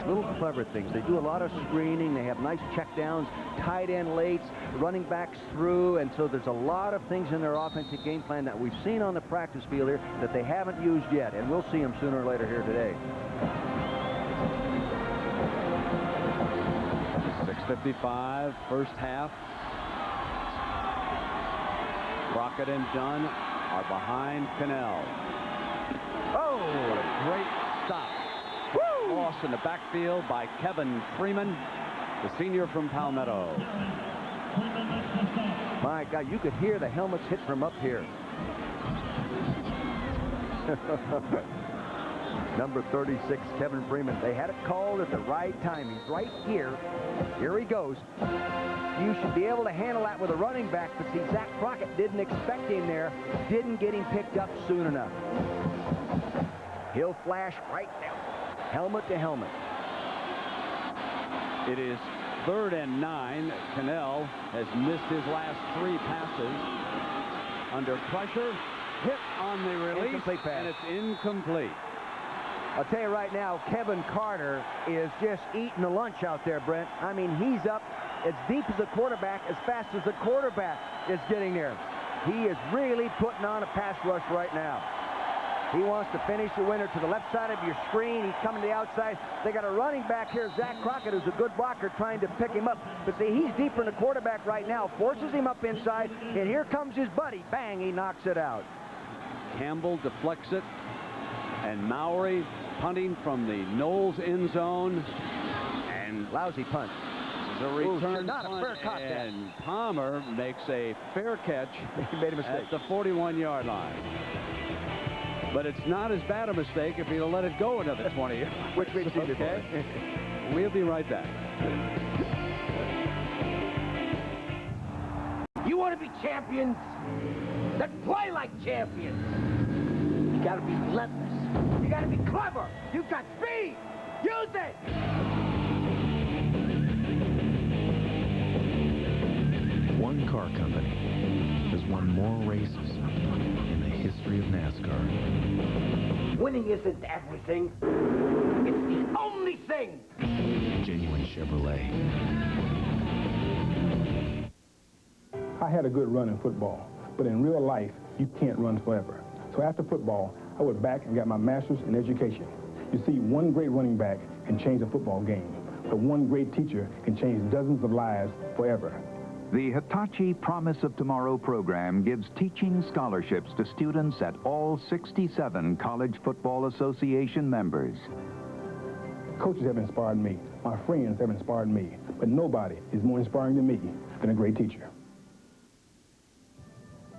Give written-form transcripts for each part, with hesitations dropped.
little clever things. They do a lot of screening. They have nice checkdowns, tight end lates, running backs through, and so there's a lot of things in their offensive game plan that we've seen on the practice field here that they haven't used yet, and we'll see them sooner or later here today. 6:55, first half. Crockett and Dunn are behind Cannell. Oh, what a great stop. Woo! Loss in the backfield by Kevin Freeman, the senior from Palmetto. My God, you could hear the helmets hit from up here. Number 36, Kevin Freeman. They had it called at the right time. He's right here. Here he goes. You should be able to handle that with a running back, but see, Zach Crockett didn't expect him there, didn't get him picked up soon enough. He'll flash right now, helmet to helmet. It is 3rd and 9. Cannell has missed his last 3 passes. Under pressure, hit on the release, and it's incomplete. I'll tell you right now, Kevin Carter is just eating the lunch out there, Brent. I mean, he's up as deep as a quarterback, as fast as the quarterback is getting there. He is really putting on a pass rush right now. He wants to finish the winner to the left side of your screen. He's coming to the outside. They got a running back here, Zach Crockett, who's a good blocker, trying to pick him up. But see, he's deeper in the quarterback right now, forces him up inside, and here comes his buddy. Bang, he knocks it out. Campbell deflects it, and Mowry punting from the Knowles end zone. And lousy punt. This is a return not punt, a fair cut, and Palmer makes a fair catch he made a mistake at the 41-yard line. But it's not as bad a mistake if he'll let it go another 20 years. Which we've seen before. We'll be right back. You want to be champions? Then play like champions. You got to be relentless. You got to be clever. You got speed. Use it. One car company has won more races in the history of NASCAR. Winning isn't everything. It's the only thing. Genuine Chevrolet. I had a good run in football, but in real life, you can't run forever. So after football, I went back and got my master's in education. You see, one great running back can change a football game, but one great teacher can change dozens of lives forever. The Hitachi Promise of Tomorrow program gives teaching scholarships to students at all 67 College Football Association members. Coaches have inspired me. My friends have inspired me. But nobody is more inspiring to me than a great teacher.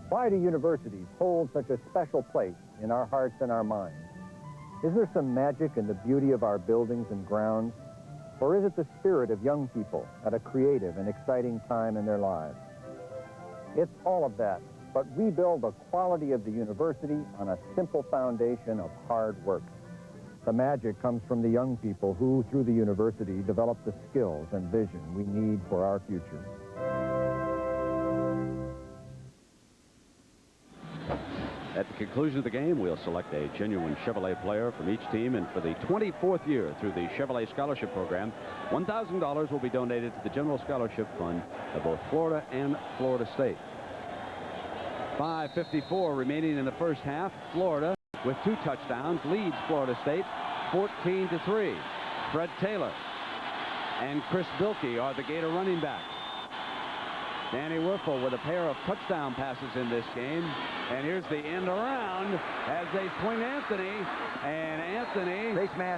Why do universities hold such a special place in our hearts and our minds? Is there some magic in the beauty of our buildings and grounds? Or is it the spirit of young people at a creative and exciting time in their lives? It's all of that, but we build the quality of the university on a simple foundation of hard work. The magic comes from the young people who, through the university, develop the skills and vision we need for our future. At the conclusion of the game, we'll select a genuine Chevrolet player from each team, and for the 24th year through the Chevrolet Scholarship Program, $1,000 will be donated to the General Scholarship Fund of both Florida and Florida State. 5:54 remaining in the first half. Florida, with 2 touchdowns, leads Florida State 14-3. Fred Taylor and Chris Bilkey are the Gator running backs. Danny Werfel with a pair of touchdown passes in this game. And here's the end around as they swing Anthony. And Anthony,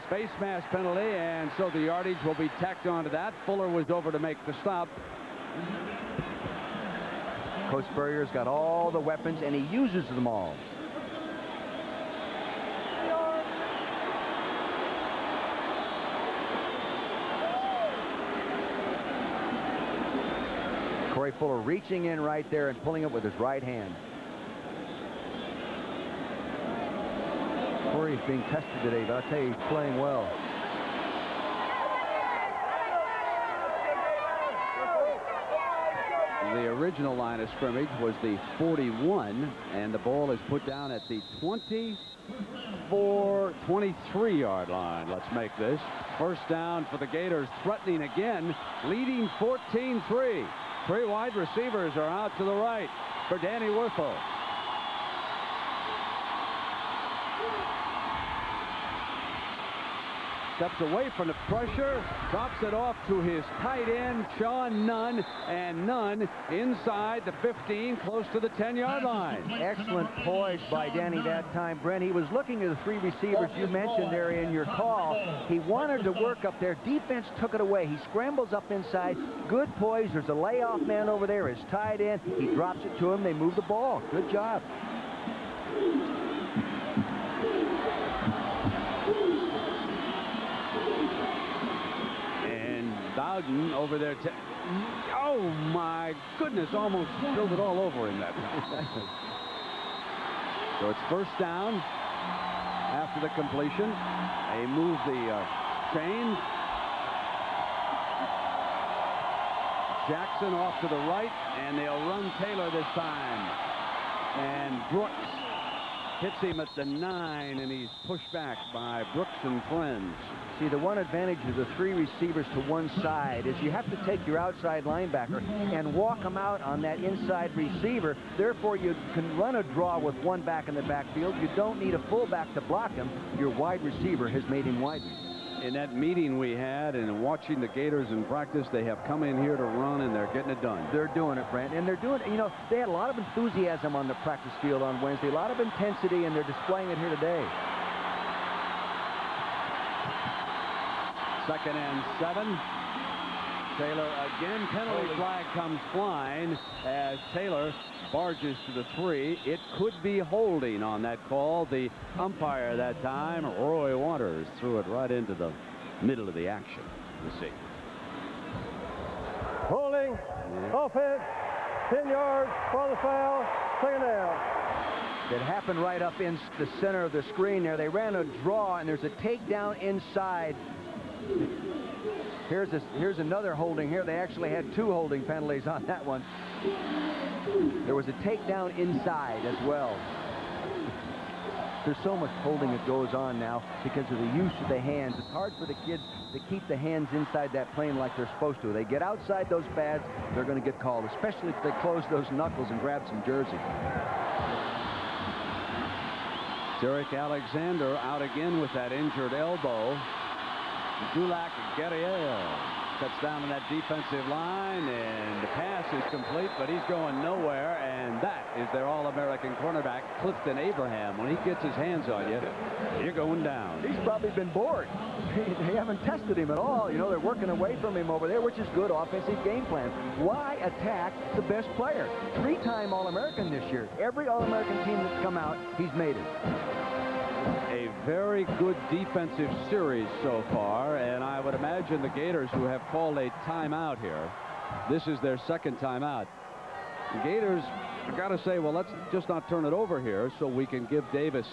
face mask penalty, and so the yardage will be tacked onto that. Fuller was over to make the stop. Coach Spurrier's got all the weapons, and he uses them all. Corey Fuller reaching in right there and pulling it with his right hand. Corey's being tested today, but I'll tell you, he's playing well. The original line of scrimmage was the 41, and the ball is put down at the 20 23-yard line. Let's make this. First down for the Gators, threatening again, leading 14-3. 3 wide receivers are out to the right for Danny Werfel. Steps away from the pressure, drops it off to his tight end, Sean Nunn, and Nunn inside the 15, close to the 10-yard line. Excellent poise by Danny that time, Brent. He was looking at the 3 receivers you mentioned there in your call. He wanted to work up there. Defense took it away. He scrambles up inside. Good poise. There's a layoff man over there, his tight end. He drops it to him. They move the ball. Good job. Bowden over there. Oh, my goodness. Almost spilled it all over him that time. So it's first down after the completion. They move the chains. Jackson off to the right, and they'll run Taylor this time. And Brooks hits him at the 9, and he's pushed back by Brooks and friends. See, the one advantage of the 3 receivers to one side is you have to take your outside linebacker and walk him out on that inside receiver. Therefore, you can run a draw with one back in the backfield. You don't need a fullback to block him. Your wide receiver has made him wide. In that meeting we had and watching the Gators in practice, they have come in here to run, and they're getting it done. They're doing it, Brent, and they're doing it. You know, they had a lot of enthusiasm on the practice field on Wednesday, a lot of intensity, and they're displaying it here today. 2nd and 7. Taylor again. Penalty flag comes flying as Taylor barges to the 3. It could be holding on that call. The umpire that time, Roy Waters, threw it right into the middle of the action. We'll see. Holding. Offense. 10 yards for the foul. 2nd down. It happened right up in the center of the screen there. They ran a draw, and there's a takedown inside. Here's another holding here. They actually had 2 holding penalties on that one. There was a takedown inside as well. There's so much holding that goes on now because of the use of the hands. It's hard for the kids to keep the hands inside that plane like they're supposed to. They get outside those pads, they're going to get called, especially if they close those knuckles and grab some jersey. Derek Alexander out again with that injured elbow. Dulac Guerrier cuts down on that defensive line, and the pass is complete, but he's going nowhere, and that is their All-American cornerback, Clifton Abraham. When he gets his hands on you, you're going down. He's probably been bored. They haven't tested him at all. You know, they're working away from him over there, which is good offensive game plan. Why attack the best player? 3-time All-American this year. Every All-American team that's come out, he's made it. A very good defensive series so far, and I would imagine the Gators, who have called a timeout here, this is their 2nd timeout. The Gators have got to say, well, let's just not turn it over here so we can give Davis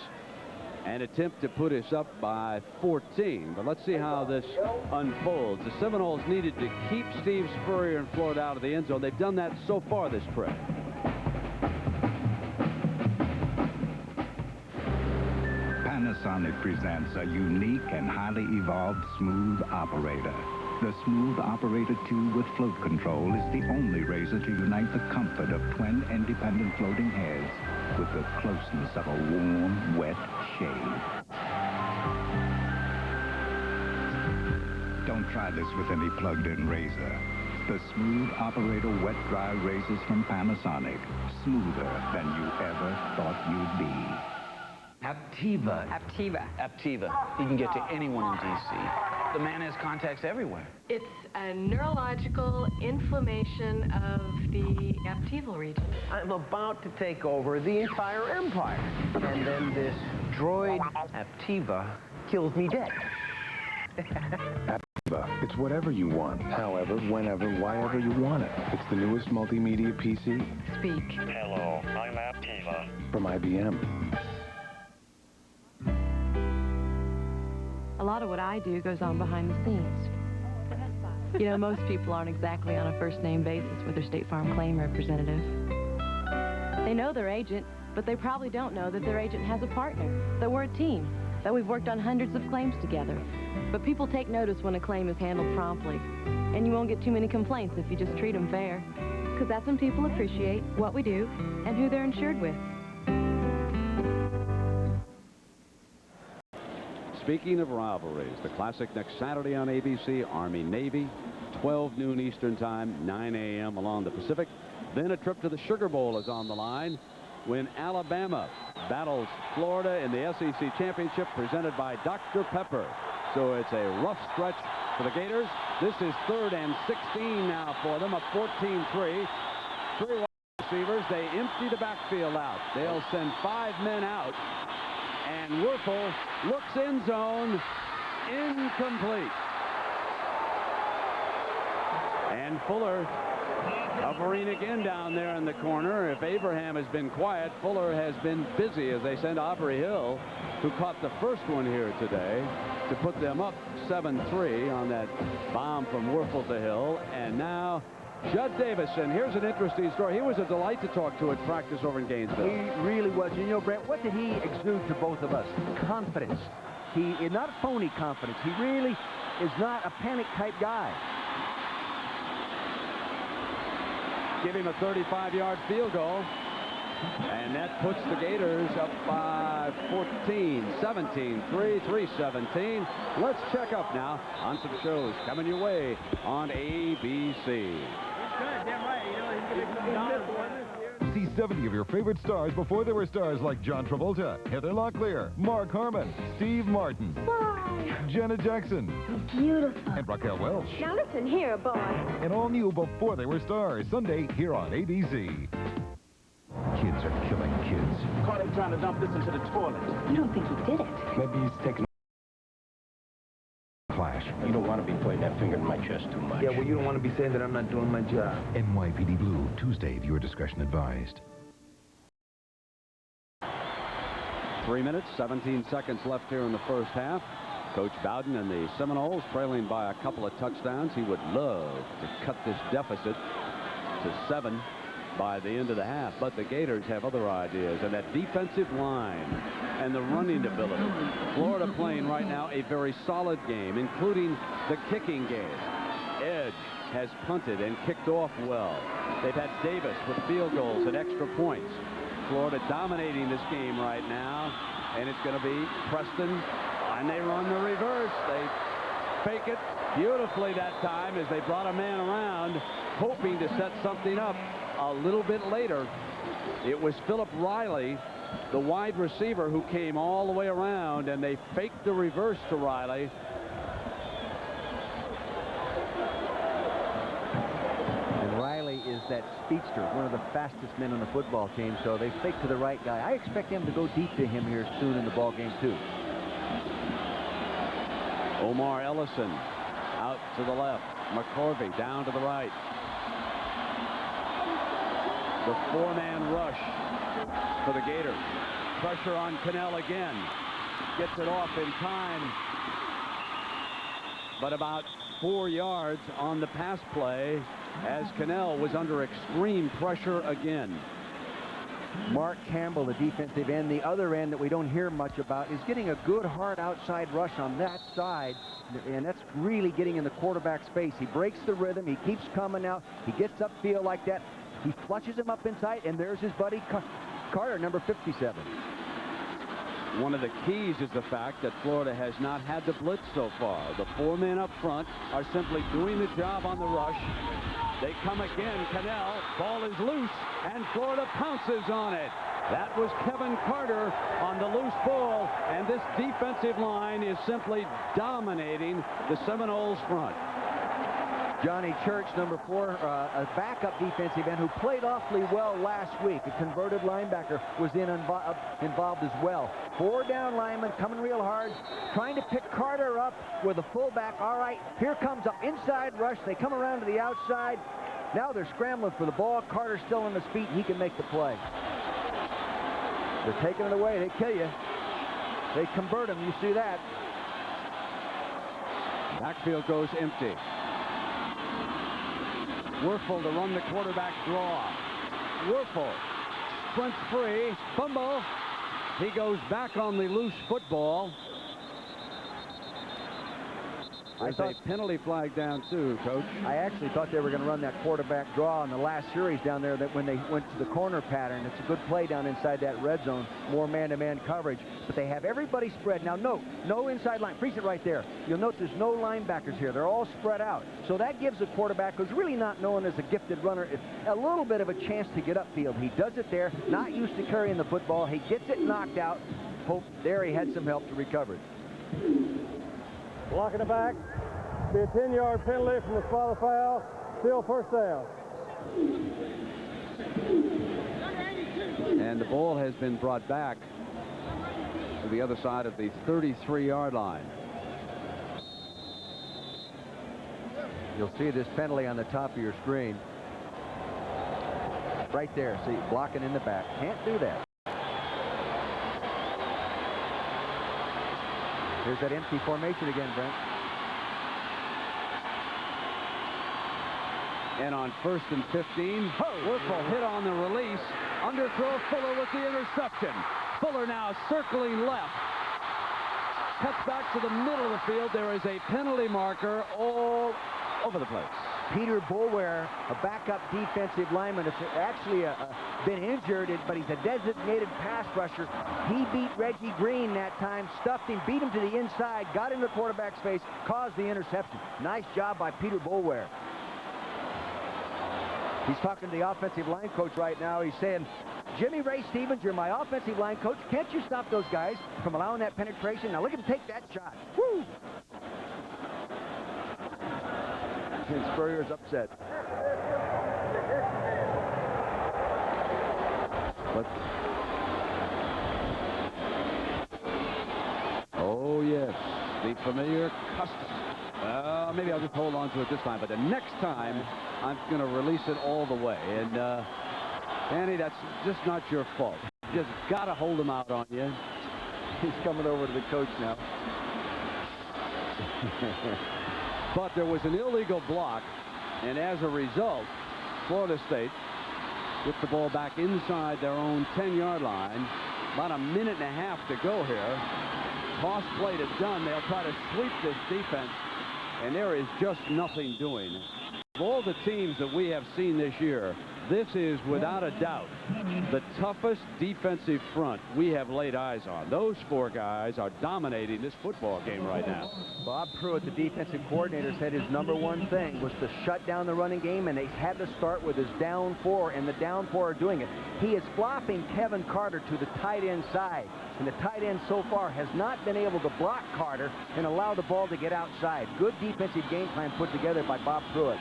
an attempt to put us up by 14. But let's see how this unfolds. The Seminoles needed to keep Steve Spurrier and Florida out of the end zone. They've done that so far this trip. Panasonic presents a unique and highly evolved smooth operator. The Smooth Operator 2 with float control is the only razor to unite the comfort of twin independent floating heads with the closeness of a warm, wet shave. Don't try this with any plugged-in razor. The Smooth Operator wet-dry razors from Panasonic. Smoother than you ever thought you'd be. Aptiva. You can get to anyone in D.C. The man has contacts everywhere. It's a neurological inflammation of the aptival region. I'm about to take over the entire empire. And then this droid Aptiva kills me dead. Aptiva. It's whatever you want, however, whenever, whyever you want it. It's the newest multimedia PC. Speak. Hello, I'm Aptiva. From IBM. A lot of what I do goes on behind the scenes. You know, most people aren't exactly on a first-name basis with their State Farm claim representative. They know their agent, but they probably don't know that their agent has a partner, that we're a team, that we've worked on hundreds of claims together. But people take notice when a claim is handled promptly, and you won't get too many complaints if you just treat them fair, because that's when people appreciate what we do and who they're insured with. Speaking of rivalries, the Classic next Saturday on ABC, Army-Navy, 12 noon Eastern Time, 9 a.m. along the Pacific. Then a trip to the Sugar Bowl is on the line when Alabama battles Florida in the SEC Championship presented by Dr. Pepper. So it's a rough stretch for the Gators. This is 3rd and 16 now for them, a 14-3. 3 wide receivers. They empty the backfield out. They'll send 5 men out. And Werfel looks in zone, incomplete. And Fuller hovering again down there in the corner. If Abraham has been quiet, Fuller has been busy as they send Aubrey Hill, who caught the first one here today, to put them up 7-3 on that bomb from Werfel to Hill. And now Judd Davison. Here's an interesting story. He was a delight to talk to at practice over in Gainesville. He really was. You know, Brent, what did he exude to both of us? Confidence. He is not phony confidence. He really is not a panic type guy. Give him a 35-yard field goal. And that puts the Gators up by 14, 17, 3-17. Let's check up now on some shows coming your way on ABC. See 70 of your favorite stars before there were stars like John Travolta, Heather Locklear, Mark Harmon, Steve Martin, Janet Jackson, Beautiful. and Raquel Welch. Now listen here, boy. And all new before they were stars, Sunday here on ABC. Kids are killing kids. Caught him trying to dump this into the toilet. You don't think he did it? Maybe he's taking Clash. You don't want to be putting that finger in my chest too much. Yeah, well, you don't want to be saying that I'm not doing my job. NYPD Blue, Tuesday, viewer discretion advised. 3 minutes, 17 seconds left here in the first half. Coach Bowden and the Seminoles trailing by a couple of touchdowns. He would love to cut this deficit to 7 by the end of the half, but the Gators have other ideas, and that defensive line and the running ability. Florida playing right now a very solid game, including the kicking game. Edge has punted and kicked off well. They've had Davis with field goals and extra points. Florida dominating this game right now, and it's going to be Preston, and they run the reverse. They fake it beautifully that time as they brought a man around, hoping to set something up. A little bit later, it was Philip Riley, the wide receiver, who came all the way around, and they faked the reverse to Riley. And Riley is that speedster, one of the fastest men on the football team, so they fake to the right guy. I expect them to go deep to him here soon in the ball game, too. Omar Ellison out to the left. McCorvey down to the right. The 4-man rush for the Gators. Pressure on Cannell again. Gets it off in time. But about 4 yards on the pass play as Cannell was under extreme pressure again. Mark Campbell, the defensive end, the other end that we don't hear much about, is getting a good hard outside rush on that side, and that's really getting in the quarterback's face. He breaks the rhythm. He keeps coming out. He gets upfield like that. He flushes him up inside, and there's his buddy Carter, number 57. One of the keys is the fact that Florida has not had the blitz so far. The 4 men up front are simply doing the job on the rush. They come again. Cannell, ball is loose, and Florida pounces on it. That was Kevin Carter on the loose ball, and this defensive line is simply dominating the Seminoles front. Johnny Church, number 4, a backup defensive end who played awfully well last week. A converted linebacker was involved as well. 4 down linemen coming real hard, trying to pick Carter up with a fullback. All right, here comes an inside rush. They come around to the outside. Now they're scrambling for the ball. Carter's still on his feet, and he can make the play. They're taking it away. They kill you. They convert him. You see that. Backfield goes empty. Werfel to run the quarterback draw. Werfel Sprint's free. Fumble. He goes back on the loose football. There's a penalty flag down too, Coach. I actually thought they were going to run that quarterback draw in the last series down there, that when they went to the corner pattern. It's a good play down inside that red zone, more man-to-man coverage. But they have everybody spread. Now note, no inside line. Freeze it right there. You'll note there's no linebackers here. They're all spread out. So that gives a quarterback who's really not known as a gifted runner a little bit of a chance to get upfield. He does it there, not used to carrying the football. He gets it knocked out. Hope there he had some help to recover it. Block in the back. Be a 10-yard penalty from the spot of foul. Still first down. And the ball has been brought back to the other side of the 33-yard line. You'll see this penalty on the top of your screen. Right there. See, blocking in the back. Can't do that. Here's that empty formation again, Brent. And on 1st and 15, Wuerffel hit on the release. Underthrow, Fuller with the interception. Fuller now circling left. Cuts back to the middle of the field. There is a penalty marker all over the place. Peter Boulware, a backup defensive lineman, has actually been injured, but he's a designated pass rusher. He beat Reggie Green that time, stuffed him, beat him to the inside, got into the quarterback's face, caused the interception. Nice job by Peter Boulware. He's talking to the offensive line coach right now. He's saying, Jimmy Ray Stevens, you're my offensive line coach. Can't you stop those guys from allowing that penetration? Now look at him take that shot. Woo! And Spurrier's upset. But, oh yes, the familiar custom. Maybe I'll just hold on to it this time, but the next time I'm going to release it all the way. And Andy, that's just not your fault. You just got to hold him out on you. He's coming over to the coach now. But there was an illegal block, and as a result, Florida State gets the ball back inside their own 10-yard line. About a minute and a half to go here. Toss play to Dunn. They'll try to sweep this defense, and there is just nothing doing. Of all the teams that we have seen this year, this is without a doubt the toughest defensive front we have laid eyes on. Those four guys are dominating this football game right now. Bob Pruitt, the defensive coordinator, said his #1 thing was to shut down the running game, and they had to start with his down four, and the down four are doing it. He is flopping Kevin Carter to the tight end side, and the tight end so far has not been able to block Carter and allow the ball to get outside. Good defensive game plan put together by Bob Pruitt.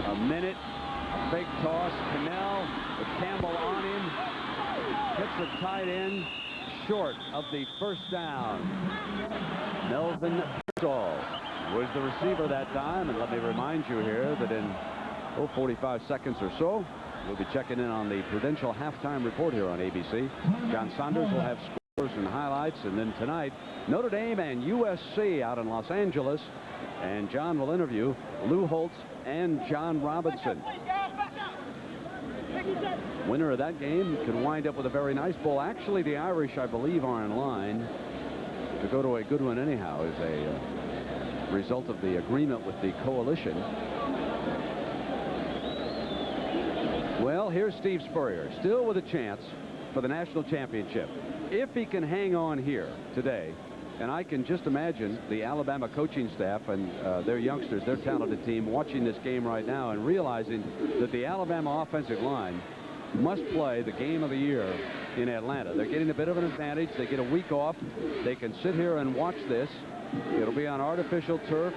A minute, a fake toss, Cannell with Campbell on him, hits the tight end short of the first down. Melvin Pearsall was the receiver that time, and let me remind you here that in 45 seconds or so, we'll be checking in on the Prudential halftime report here on ABC. John Saunders will have scores and highlights, and then tonight, Notre Dame and USC out in Los Angeles, and John will interview Lou Holtz and John Robinson. Winner of that game could wind up with a very nice bowl. Actually, the Irish, I believe, are in line to go to a good one anyhow as a result of the agreement with the coalition. Well, here's Steve Spurrier, still with a chance for the national championship. If he can hang on here today, and I can just imagine the Alabama coaching staff and their youngsters, their talented team, watching this game right now and realizing that the Alabama offensive line must play the game of the year in Atlanta. They're getting a bit of an advantage. They get a week off. They can sit here and watch this. It'll be on artificial turf.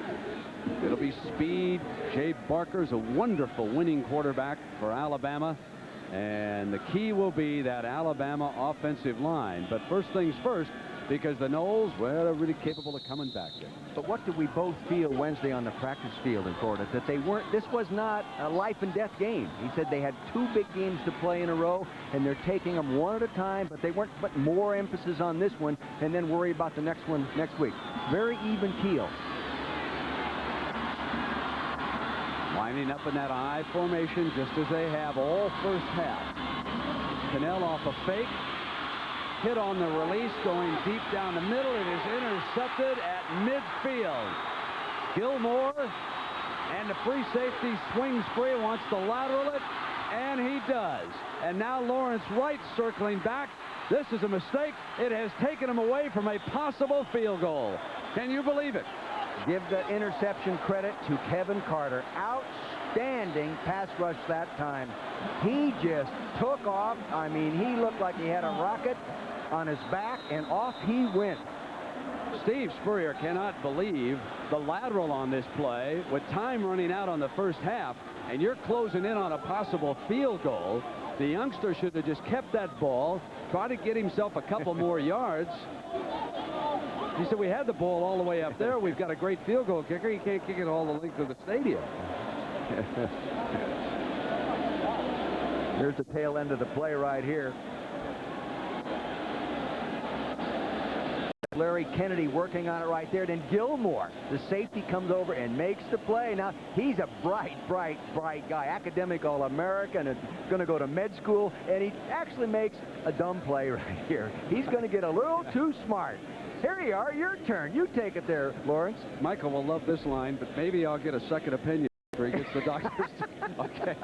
It'll be speed. Jay Barker's a wonderful winning quarterback for Alabama. And the key will be that Alabama offensive line. But first things first, because the Noles, well, they're really capable of coming back here. But what did we both feel Wednesday on the practice field in Florida? That they weren't, this was not a life and death game. He said they had 2 big games to play in a row, and they're taking them one at a time, but they weren't putting more emphasis on this one and then worry about the next one next week. Very even keel. Lining up in that I formation just as they have all first half. Cannell off a fake. Hit on the release, going deep down the middle. It is intercepted at midfield. Gilmore, and the free safety swings free, wants to lateral it, and he does. And now Lawrence Wright circling back. This is a mistake. It has taken him away from a possible field goal. Can you believe it? Give the interception credit to Kevin Carter. Outstanding pass rush that time. He just took off. I mean, he looked like he had a rocket on his back, and off he went. Steve Spurrier cannot believe the lateral on this play with time running out on the first half, and you're closing in on a possible field goal. The youngster should have just kept that ball, try to get himself a couple more yards. He said, we had the ball all the way up there. We've got a great field goal kicker. He can't kick it all the length of the stadium. Here's the tail end of the play right here. Larry Kennedy working on it right there. Then Gilmore, the safety, comes over and makes the play. Now, he's a bright guy. Academic All-American and going to go to med school. And he actually makes a dumb play right here. He's going to get a little too smart. Here you are. Your turn. You take it there, Lawrence. Michael will love this line, but maybe I'll get a second opinion after he gets the doctor's. Okay.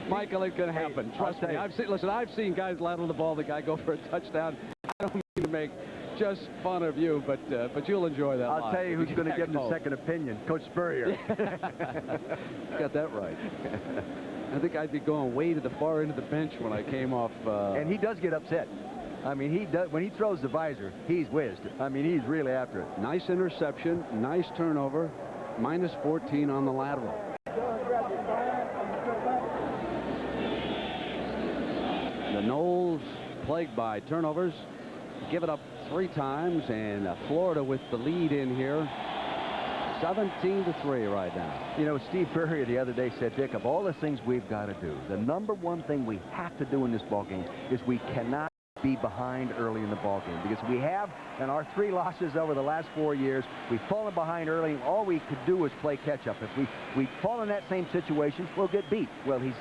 Michael, it can happen. Trust me. I've seen guys lateral the ball. The guy go for a touchdown. I don't mean to make just fun of you, but you'll enjoy that. I'll tell you who's going to give him the second opinion. Coach Spurrier. Got that right. I think I'd be going way to the far end of the bench when I came off. And he does get upset. I mean, he does. When he throws the visor, he's whizzed. I mean, he's really after it. Nice interception, nice turnover, minus 14 on the lateral. The Noles, plagued by turnovers, give it up 3 times, and Florida with the lead in here. 17-3 right now. You know, Steve Spurrier the other day said, Dick, of all the things we've got to do, the number one thing we have to do in this ballgame is we cannot be behind early in the ballgame, because we have, in our 3 losses over the last 4 years, we've fallen behind early, and all we could do is play catch-up. If we fall in that same situation, we'll get beat. Well, he's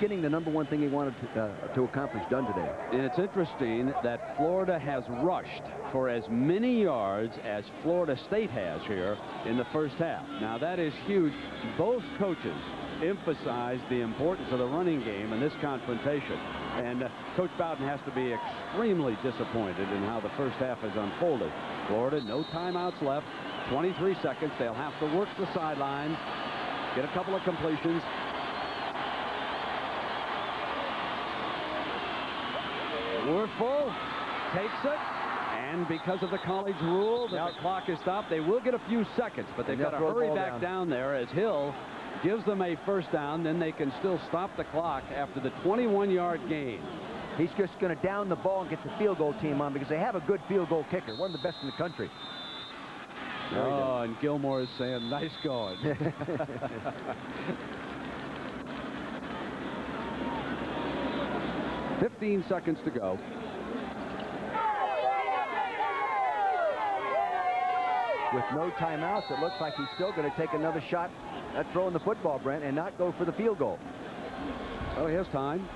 getting the number one thing he wanted to accomplish done today. And it's interesting that Florida has rushed for as many yards as Florida State has here in the first half. Now, that is huge. Both coaches emphasize the importance of the running game in this confrontation. And Coach Bowden has to be extremely disappointed in how the first half has unfolded. Florida, no timeouts left, 23 seconds. They'll have to work the sideline, get a couple of completions. Werfel takes it, and because of the college rule that the clock is stopped, they will get a few seconds, but they've got to hurry back down there as Hill gives them a first down. Then they can still stop the clock after the 21-yard gain. He's just going to down the ball and get the field goal team on, because they have a good field goal kicker, one of the best in the country. Oh, and Gilmore is saying, nice going. 15 seconds to go. With no timeouts, it looks like he's still going to take another shot at throwing the football, Brent, and not go for the field goal. Oh, he has time.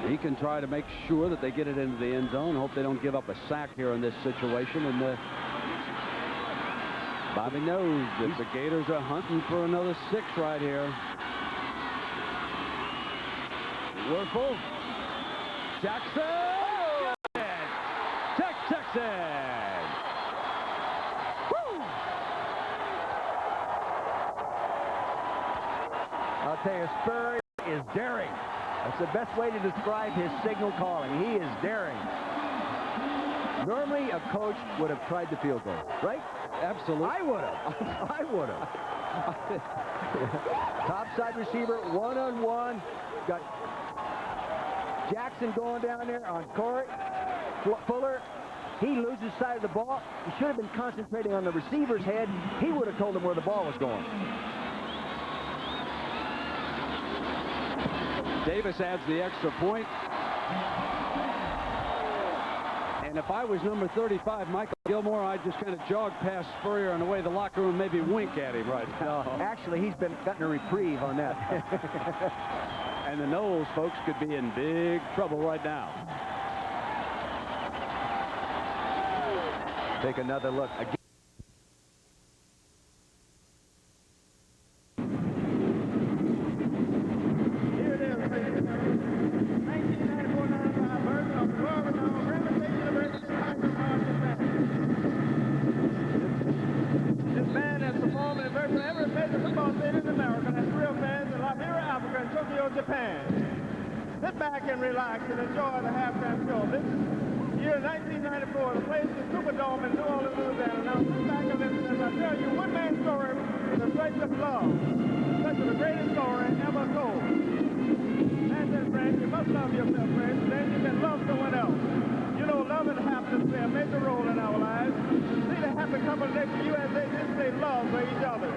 He can try to make sure that they get it into the end zone. Hope they don't give up a sack here in this situation. And Bobby knows that the Gators are hunting for another 6 right here. Werfel. Jackson. Texas. Woo! I'll tell you, Spurrier is daring. That's the best way to describe his signal calling. He is daring. Normally, a coach would have tried the field goal, right? Absolutely. I would have. I would have. Topside receiver, one-on-one. Got Jackson going down there on court. Fuller, he loses sight of the ball. He should have been concentrating on the receiver's head. He would have told him where the ball was going. Davis adds the extra point. And Martin, if I was number 35, Michael Gilmore, I'd just kind of jog past Spurrier on the way to the locker room, maybe wink at him right now. Actually, he's gotten a reprieve on that. And the Knowles folks could be in big trouble right now. Take another look again. Japan. Sit back and relax and enjoy the halftime show. This year, 1994, the place is Superdome in New Orleans, Louisiana. Now, sit back and listen as I tell you one man's story in the search of love. The search of the greatest story ever told. And then, friends, you must love yourself, friends. Then you can love someone else. You know, love and happiness play a major role in our lives. See the happy couple next to you as they just say love for each other.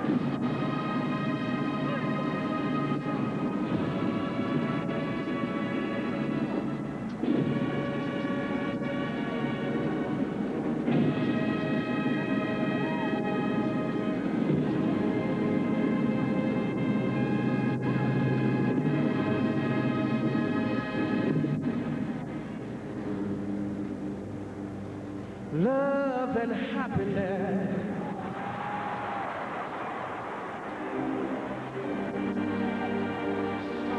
Love and happiness.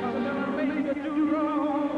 Something make you do wrong.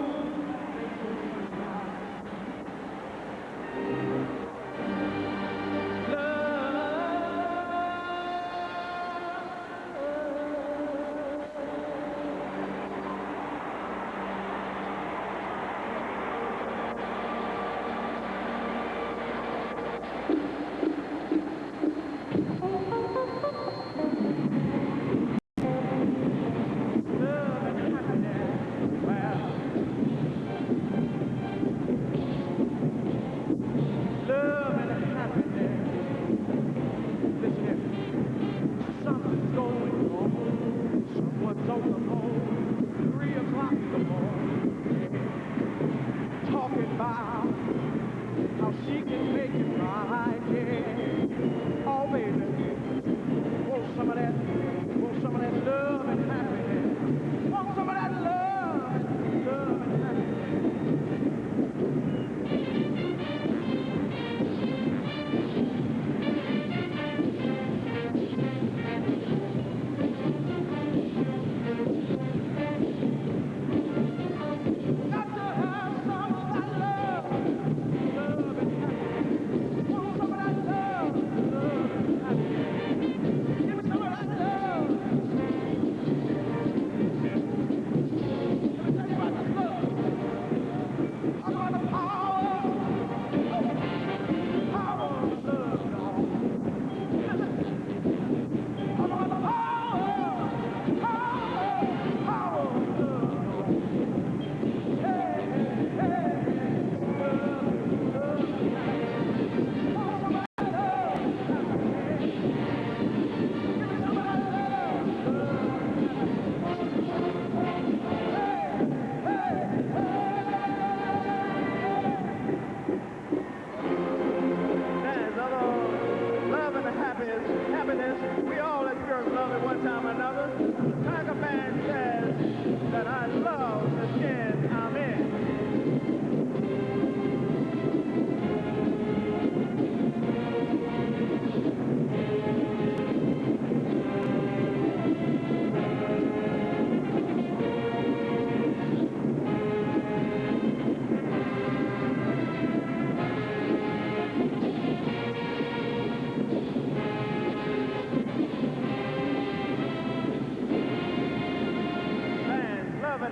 We all experience love at one time or another. The Tiger Man says that I love the skin I'm in.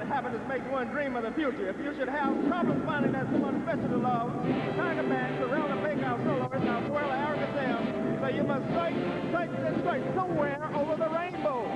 Happiness makes one dream of the future. If you should have problems finding that someone special to love, the Tiger Man could round and make our soloist, our swirl of arrogant them, so you must search, search, and search somewhere over the rainbow.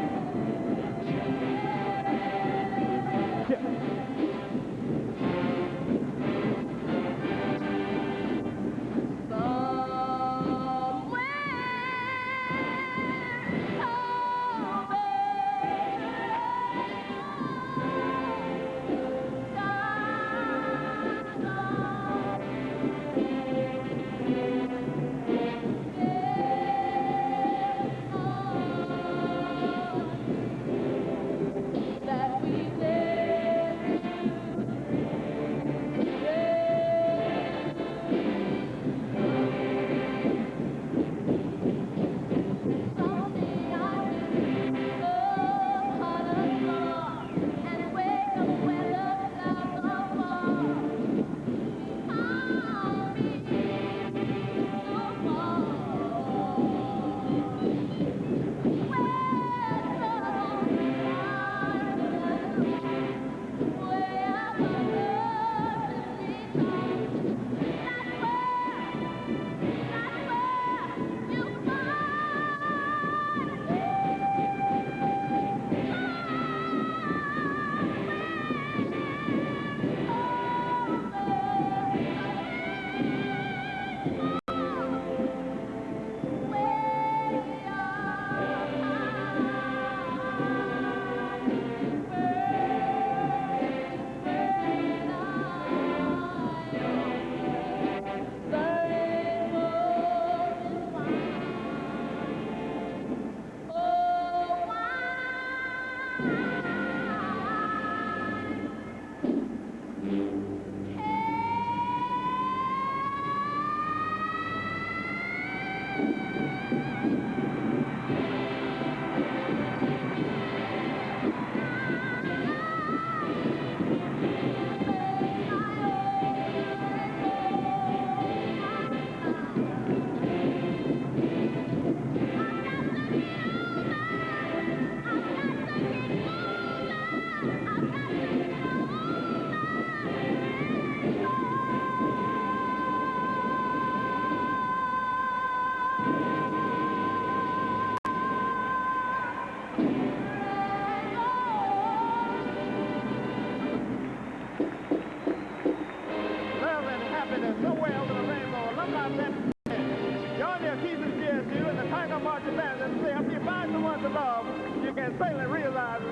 keeping GSU and the Tiger Marching Band. And say, if you find someone to love, you can certainly realize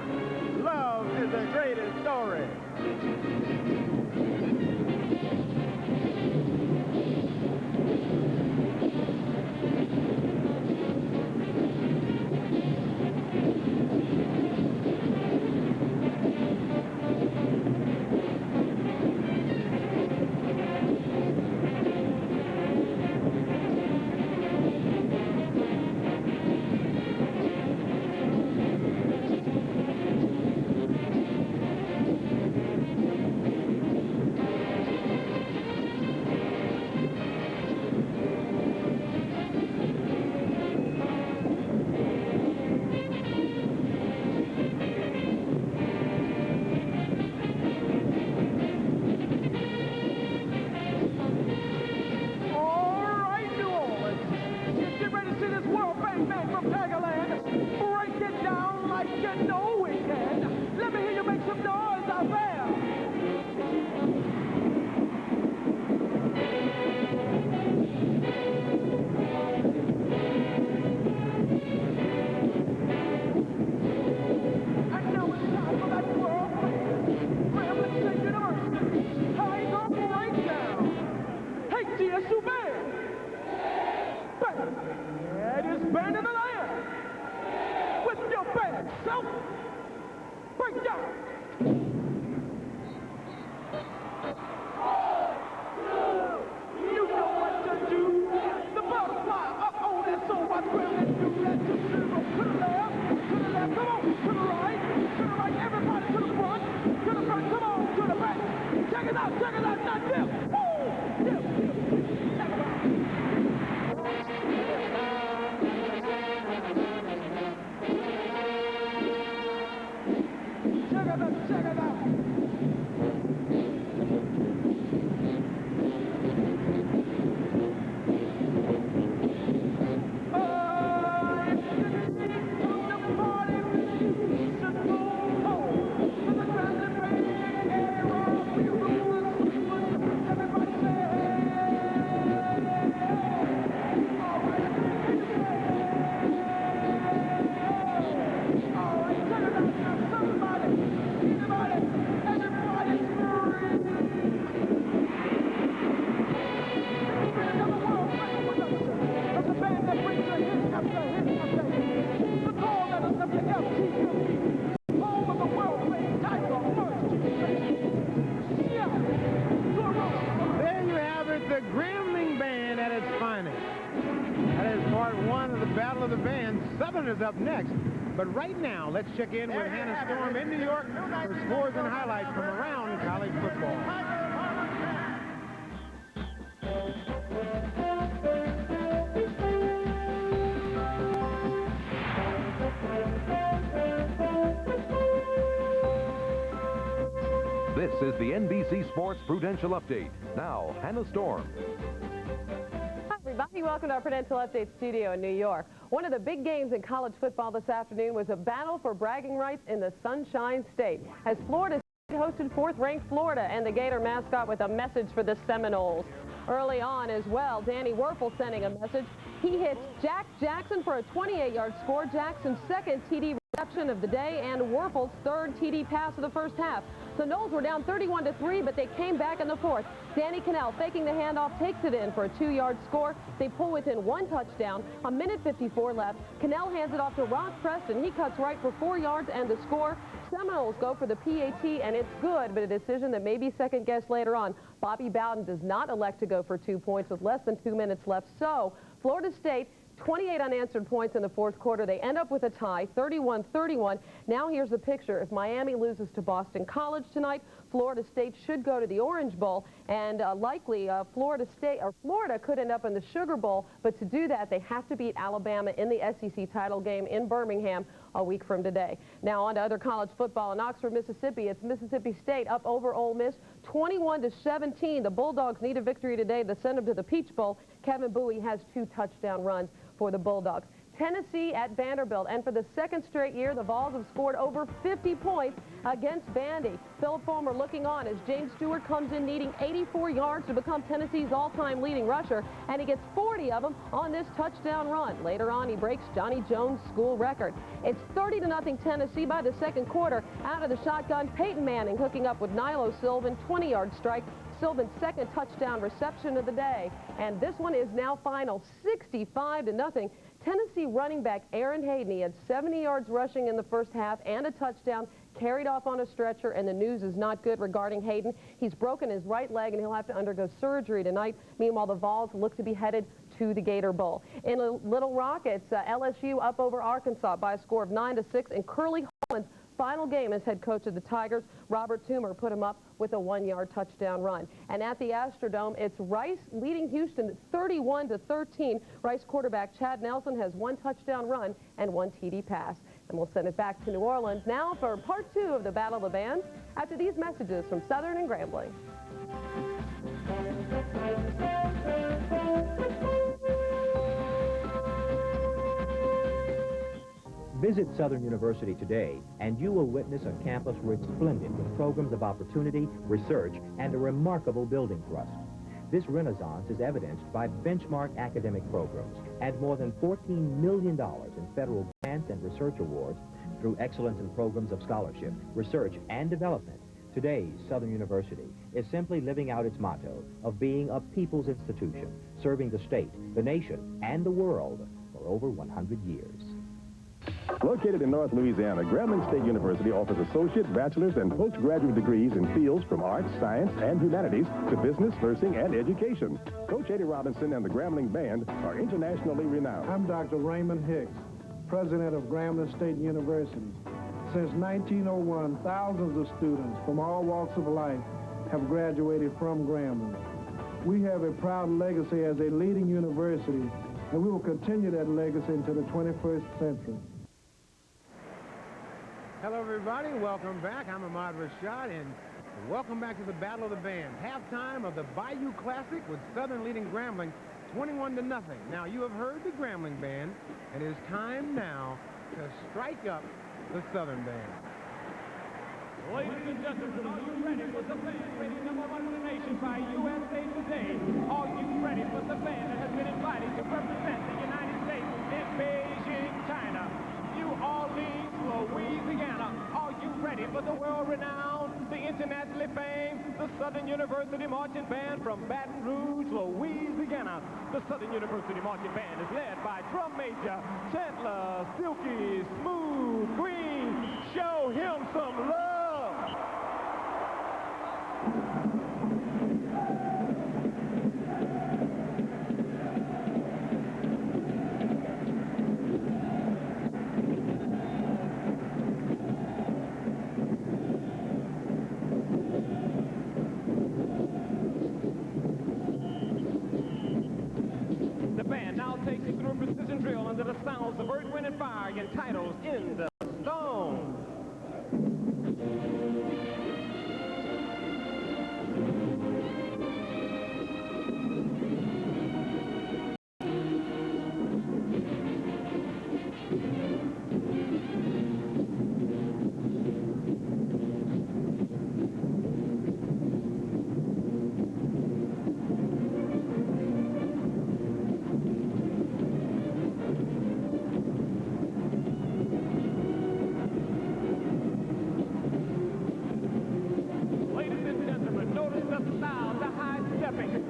love is the greatest story. Up next, but right now let's check in with Hannah Storm in New York for scores and highlights from around college football. This is the NBC Sports Prudential Update. Now, Hannah Storm. Hi, everybody. Welcome to our Prudential Update studio in New York. One of the big games in college football this afternoon was a battle for bragging rights in the Sunshine State, as Florida State hosted fourth-ranked Florida and the Gator mascot with a message for the Seminoles. Early on as well, Danny Werfel sending a message. He hits Jack Jackson for a 28-yard score, Jackson's second TD reception of the day, and Werfel's third TD pass of the first half. The Noles were down 31-3, but they came back in the fourth. Danny Cannell faking the handoff takes it in for a 2-yard score. They pull within 1 touchdown. A minute 54 left. Cannell hands it off to Ross Preston. He cuts right for 4 yards and the score. Seminoles go for the PAT, and it's good, but a decision that may be second-guessed later on. Bobby Bowden does not elect to go for 2 points with less than 2 minutes left. So Florida State 28 unanswered points in the fourth quarter. They end up with a tie, 31-31. Now here's the picture. If Miami loses to Boston College tonight, Florida State should go to the Orange Bowl, and likely Florida could end up in the Sugar Bowl. But to do that, they have to beat Alabama in the SEC title game in Birmingham a week from today. Now on to other college football in Oxford, Mississippi. It's Mississippi State up over Ole Miss, 21-17. The Bulldogs need a victory today to send them to the Peach Bowl. Kevin Bowie has 2 touchdown runs for the Bulldogs. Tennessee at Vanderbilt. And for the second straight year, the Vols have scored over 50 points against Vandy. Philip Fulmer looking on as James Stewart comes in needing 84 yards to become Tennessee's all-time leading rusher, and he gets 40 of them on this touchdown run. Later on, he breaks Johnny Jones' school record. It's 30-0 Tennessee by the second quarter. Out of the shotgun, Peyton Manning hooking up with Nilo Sylvan, 20-yard strike. Sylvan's second touchdown reception of the day. And this one is now final, 65-0. Tennessee running back Aaron Hayden, he had 70 yards rushing in the first half and a touchdown, carried off on a stretcher, and the news is not good regarding Hayden. He's broken his right leg and he'll have to undergo surgery tonight. Meanwhile, the Vols look to be headed to the Gator Bowl. In Little Rock, it's LSU up over Arkansas by a score of 9-6, and Curly Holland's final game as head coach of the Tigers. Robert Toomer put him up with a 1-yard touchdown run. And at the Astrodome, it's Rice leading Houston 31-13. Rice quarterback Chad Nelson has 1 touchdown run and 1 TD pass. And we'll send it back to New Orleans now for part 2 of the Battle of the Bands after these messages from Southern and Grambling. Visit Southern University today, and you will witness a campus resplendent with programs of opportunity, research, and a remarkable building thrust. This renaissance is evidenced by benchmark academic programs and more than $14 million in federal grants and research awards through excellence in programs of scholarship, research, and development. Today's Southern University is simply living out its motto of being a people's institution, serving the state, the nation, and the world for over 100 years. Located in North Louisiana, Grambling State University offers associate, bachelor's, and postgraduate degrees in fields from arts, science, and humanities to business, nursing, and education. Coach Eddie Robinson and the Grambling Band are internationally renowned. I'm Dr. Raymond Hicks, president of Grambling State University. Since 1901, thousands of students from all walks of life have graduated from Grambling. We have a proud legacy as a leading university, and we will continue that legacy into the 21st century. Hello, everybody. Welcome back. I'm Ahmad Rashad, and welcome back to the Battle of the Bands. Halftime of the Bayou Classic with Southern leading Grambling 21-0. Now, you have heard the Grambling Band, and it is time now to strike up the Southern Band. Ladies and gentlemen, are you ready for the band rated #1 in the nation by USA Today? Are you ready for the band that has been invited to represent the United States in Beijing, China, New Orleans, Louisiana? Are you ready for the world-renowned, the internationally famed, the Southern University Marching Band from Baton Rouge, Louisiana? The Southern University Marching Band is led by drum major Chandler Silky Smooth Green. Show him some love. The band now takes you through a precision drill under the sounds of Earth, Wind, and Fire entitled In the Stone.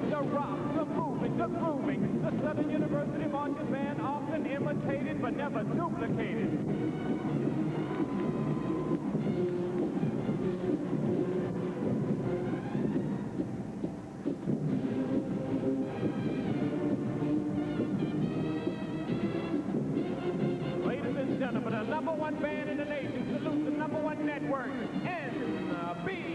The rock, the moving, the grooving. The Southern University Marching Band often imitated but never duplicated. Ladies and gentlemen, the #1 band in the nation salutes the #1 network, NBC.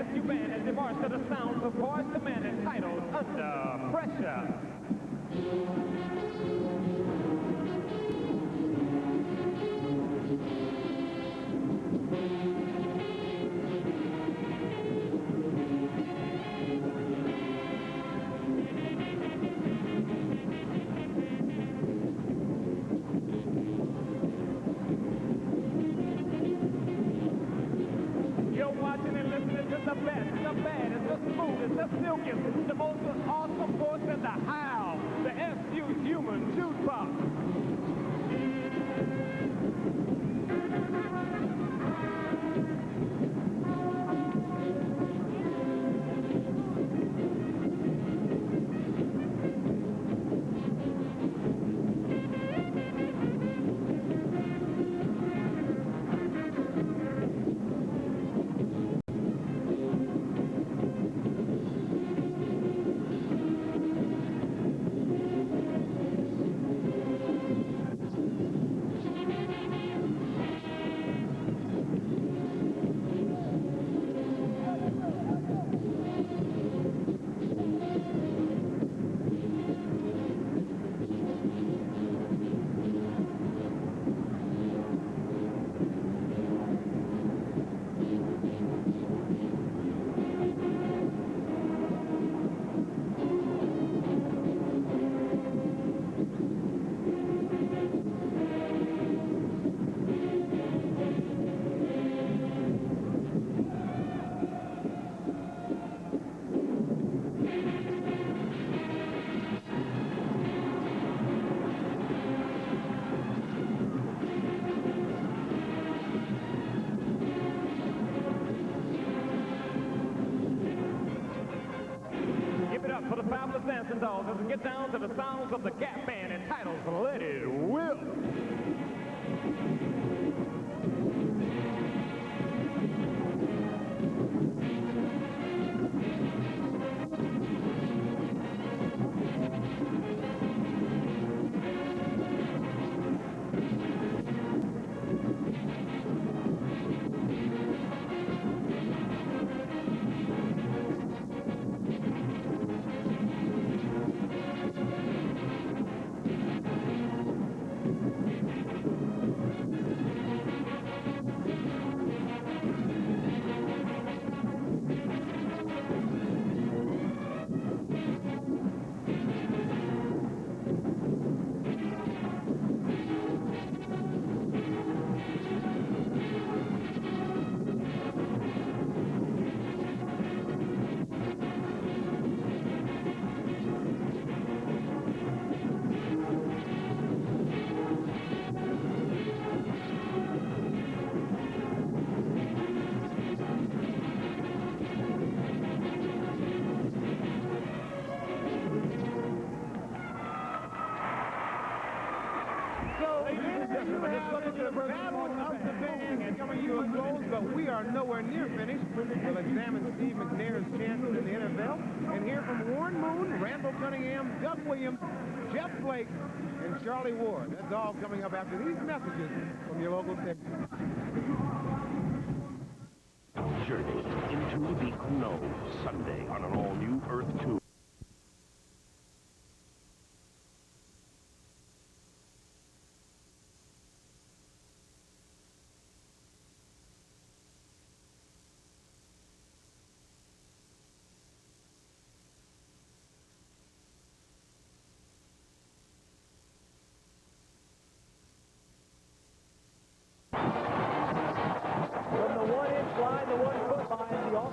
ASU band has divorced to the sounds of Boys the Man entitled Under Pressure. You're watching and listening to the best, the baddest, the smoothest, the silkiest, the most awesome voice in the house, the SU Human Jukebox. Give it up for the fabulous dancing dolls as we get down to the sounds of the Gap Band entitled Let It Whip. But we are nowhere near finished. We'll examine Steve McNair's chances in the NFL and hear from Warren Moon, Randall Cunningham, Doug Williams, Jeff Blake, and Charlie Ward. That's all coming up after these messages from your local station. Journey into the unknown, Sunday on an all-new Earth 2.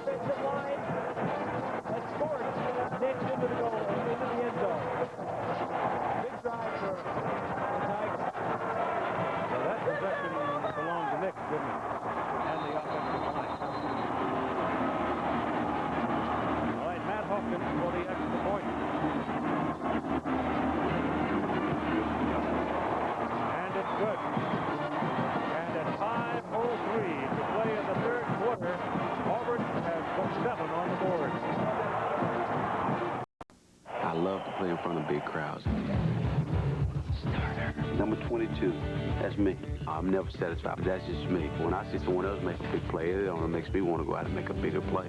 offensive line. And Sports nicks into the goal, into the end zone. Big drive for the Tigers. Well, that possession belonged to Nick, didn't it? And the offensive line. All right, Matt Hawkins for the extra point. And it's good. And at 5:03 to play in the third quarter, Auburn has put 7 on the board. I love to play in front of big crowds. Starter. Number 22. That's me. I'm never satisfied, but that's just me. When I see someone else make a big play, it only makes me want to go out and make a bigger play.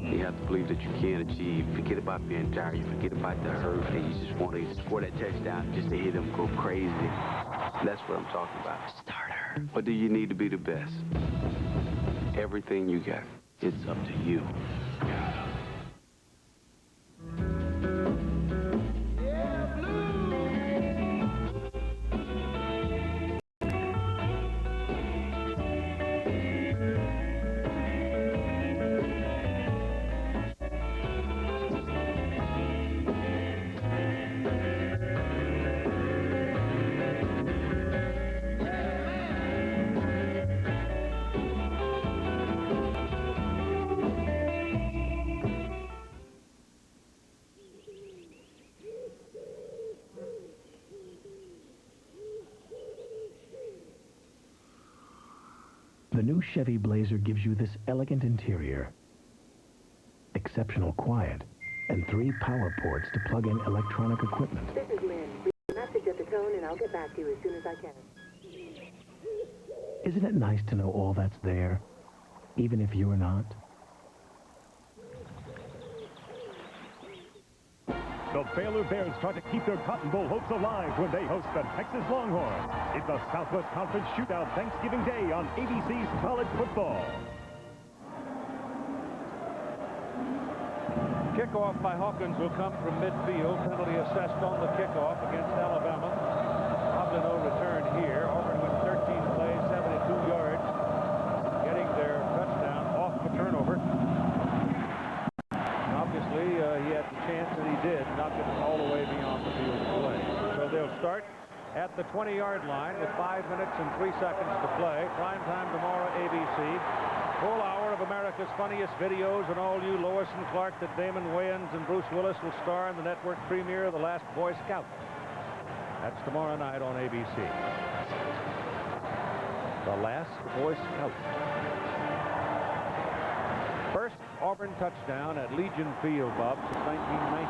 You have to believe that you can achieve. Forget about being tired. You forget about the hurt. And you just want to score that touchdown just to hear them go crazy. That's what I'm talking about. Starter. What do you need to be the best? Everything you got. It's up to you. The new Chevy Blazer gives you this elegant interior, exceptional quiet, and 3 power ports to plug in electronic equipment. This is Lynn. Leave a message at the tone and I'll get back to you as soon as I can. Isn't it nice to know all that's there, even if you're not? The Baylor Bears try to keep their Cotton Bowl hopes alive when they host the Texas Longhorns. It's the Southwest Conference Shootout Thanksgiving Day on ABC's College Football. Kickoff by Hawkins will come from midfield. Penalty assessed on the kickoff against Alabama. Probably no return here. Auburn went 13 plays, 72 yards, getting their touchdown off the turnover. Obviously, he had the chance, and he did, knock it all the way beyond the field of play. So they'll start at the 20-yard line with 5 minutes and 3 seconds to play. Prime time tomorrow, ABC. Full hour of America's funniest videos, and all you Lois and Clark that Damon Wayans and Bruce Willis will star in the network premiere of The Last Boy Scout. That's tomorrow night on ABC. The Last Boy Scout. First Auburn touchdown at Legion Field, Bob, since 1990.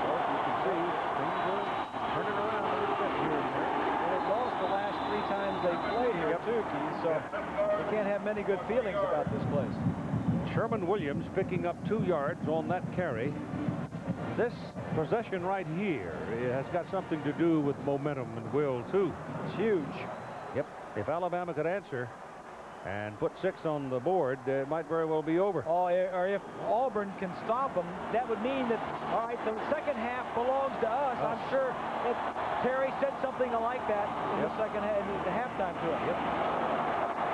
So you can see things are turning around a little bit here and there. And they've lost the last 3 times they played here, too, Keith, so you can't have many good feelings about this place. Sherman Williams picking up 2 yards on that carry. This possession right here has got something to do with momentum and will, too. It's huge. Yep. If Alabama could answer and put 6 on the board, it might very well be over. Oh, or if Auburn can stop them, that would mean that, all right, the second half belongs to us. I'm sure that Terry said something like that in the second half, in the halftime to him. Yep.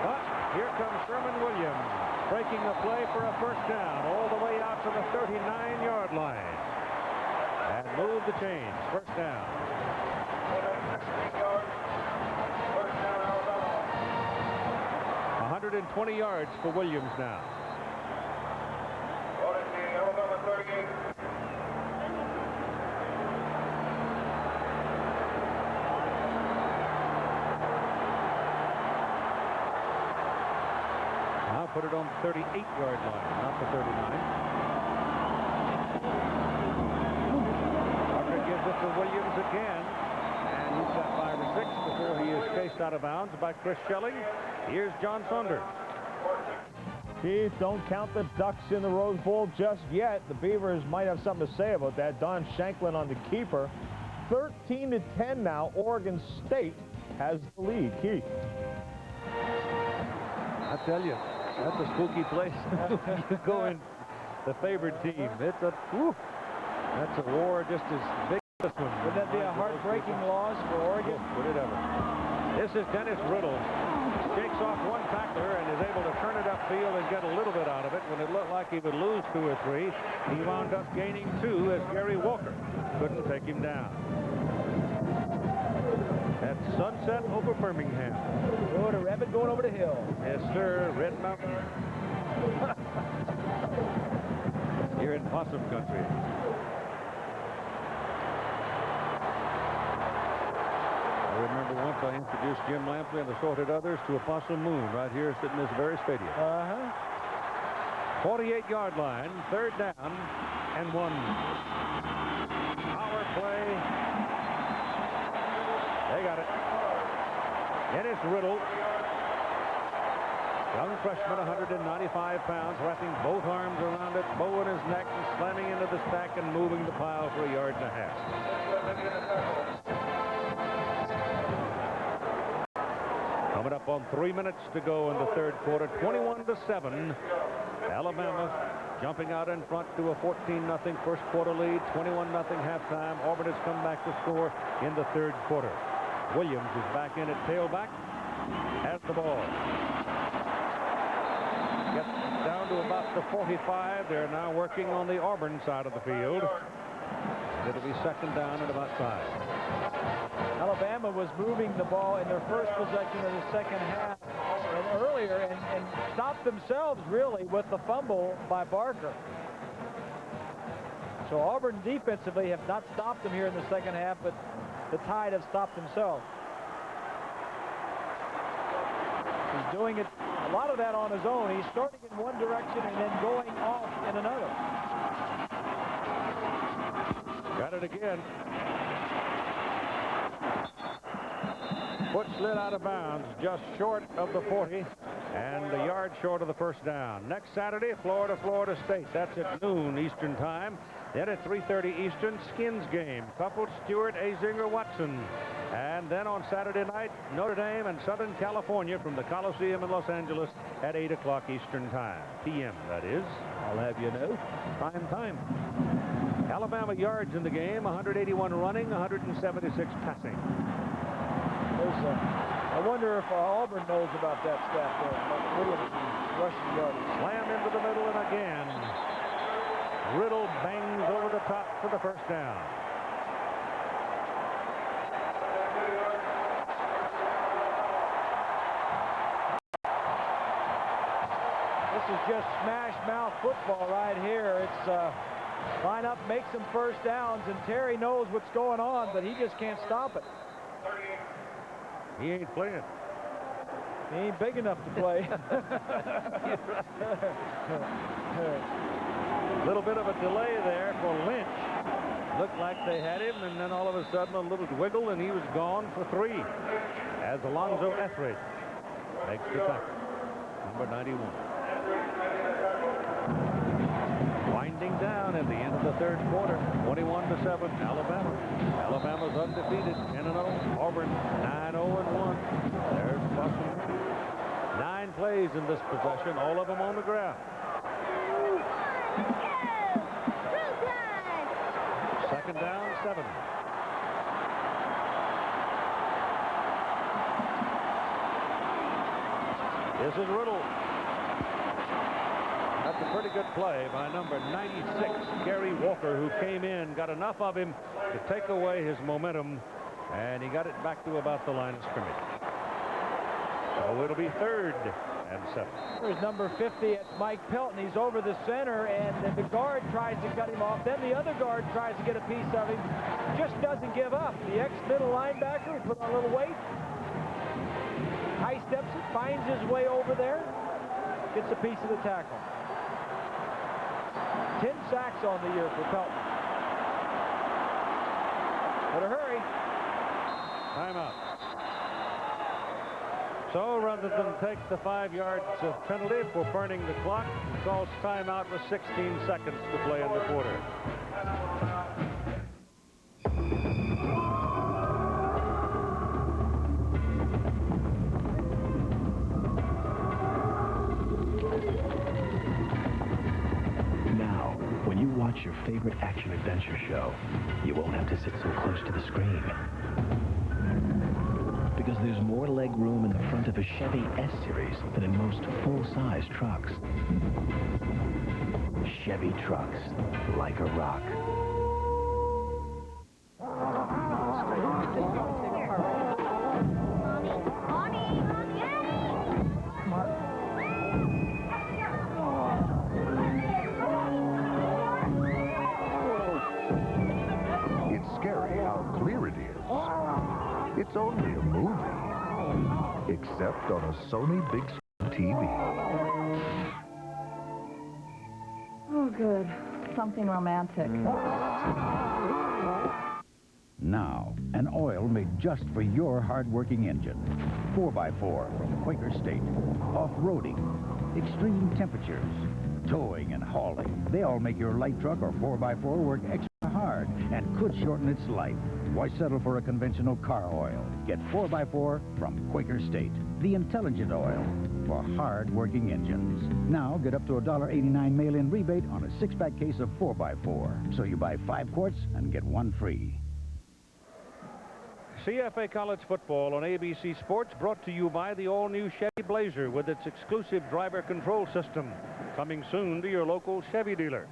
But here comes Sherman Williams, breaking the play for a first down all the way out to the 39-yard line. And move the chains. First down. 120 yards for Williams now. Now put it on the 38-yard line, not the 39. Parker gives it to Williams again, and he's got 5 or 6 before he is chased out of bounds by Chris Schelling. Here's John Saunders. Keith, don't count the Ducks in the Rose Bowl just yet. The Beavers might have something to say about that. Don Shanklin on the keeper. 13-10 now. Oregon State has the lead. Keith. I tell you, that's a spooky place. You go in the favored team. It's a that's a war just as big as this one. Would that be a heartbreaking loss for Oregon? Would it ever? This is Dennis Riddle. Shakes off one tackler and is able to turn it upfield and get a little bit out of it. When it looked like he would lose 2 or 3, he wound up gaining 2 as Gary Walker couldn't take him down. At Sunset over Birmingham. Oh, the rabbit going over the hill. Yes, sir. Red Mountain. Here in Possum Country. I remember once I introduced Jim Lampley and assorted others to a Possum Moon right here sitting in this very stadium. 48-yard line, 3rd down and 1. Power play They got it. Dennis Riddle, young freshman, 195 pounds, wrapping both arms around it, bow in his neck, and slamming into the stack and moving the pile for a yard and a half. Coming up on 3 minutes to go in the third quarter, 21-7. Alabama jumping out in front to a 14-0 first quarter lead, 21-0 halftime. Auburn has come back to score in the third quarter. Williams is back in at tailback, has the ball. Gets down to about the 45. They're now working on the Auburn side of the field. It'll be second down at about 5. Alabama was moving the ball in their first possession of the second half and earlier and stopped themselves really with the fumble by Barker. So Auburn defensively have not stopped them here in the second half, but the Tide have stopped themselves. He's doing it, a lot of that on his own. He's starting in one direction and then going off in another. Got it again. Foot slid out of bounds just short of the 40 and a yard short of the first down. Next Saturday, Florida State. That's at noon Eastern time. Then at 3:30 Eastern, Skins game. Coupled Stewart, Azinger, Watson. And then on Saturday night, Notre Dame and Southern California from the Coliseum in Los Angeles at 8 o'clock Eastern time. PM, that is. I'll have you know. Prime time. Alabama yards in the game, 181 running, 176 passing. I wonder if Auburn knows about that stat there. Williams rushing yardage. Slam into the middle and again. Riddle bangs over the top for the first down. This is just smash mouth football right here. It's line up, make some first downs, and Terry knows what's going on, but he just can't stop it. He ain't playing. He ain't big enough to play. A little bit of a delay there for Lynch. Looked like they had him, and then all of a sudden a little wiggle, and he was gone for 3. As Alonzo Etheridge makes the tackle. Number 91. Winding down at the end of the third quarter, 21-7, Alabama. Alabama's undefeated, 10-0. Auburn 9-0-1. There's Bussum. 9 plays in this possession, all of them on the ground. Second down, 7. This is Riddle. That's a pretty good play by number 96, Gary Walker, who came in, got enough of him to take away his momentum, and he got it back to about the line of scrimmage. So it'll be 3rd and 7. There's number 50, it's Mike Pelton. He's over the center, and then the guard tries to cut him off. Then the other guard tries to get a piece of him. Just doesn't give up. The ex-middle linebacker, he put on a little weight. High steps it, finds his way over there, gets a piece of the tackle. 10 sacks on the year for Pelton. Better hurry. Timeout. So rather than take the 5 yards of penalty for burning the clock, he calls timeout with 16 seconds to play in the quarter. Now, when you watch your favorite action-adventure show, you won't have to sit so close to the screen. Because there's more leg room in the front of a Chevy S-Series than in most full-size trucks. Chevy trucks, like a rock. It's scary how clear it is. It's only a movie, except on a Sony Big Screen TV. Oh, good. Something romantic. Now, an oil made just for your hard-working engine. 4x4 from Quaker State. Off-roading, extreme temperatures, towing and hauling. They all make your light truck or 4x4 work extra hard and could shorten its life. Why settle for a conventional car oil? Get 4x4 from Quaker State. The intelligent oil for hard-working engines. Now get up to a $1.89 mail-in rebate on a 6-pack case of 4x4. So you buy 5 quarts and get 1 free. CFA College Football on ABC Sports, brought to you by the all-new Chevy Blazer with its exclusive driver control system. Coming soon to your local Chevy dealer.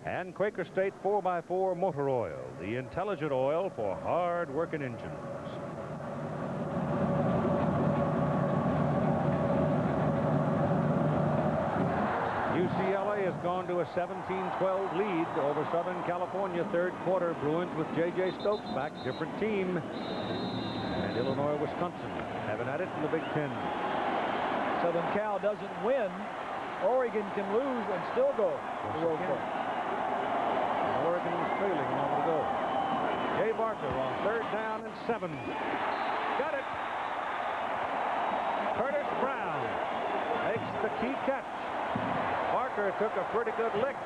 And Quaker State 4x4 motor oil, the intelligent oil for hard-working engines. UCLA has gone to a 17-12 lead over Southern California. Third quarter, Bruins with J.J. Stokes back, different team. And Illinois, Wisconsin having at it in the Big Ten. Southern Cal doesn't win. Oregon can lose and still go to Road Course. Oregon was trailing a moment ago. Jay Barker on 3rd down and 7. Got it. Curtis Brown makes the key catch. Barker took a pretty good lick,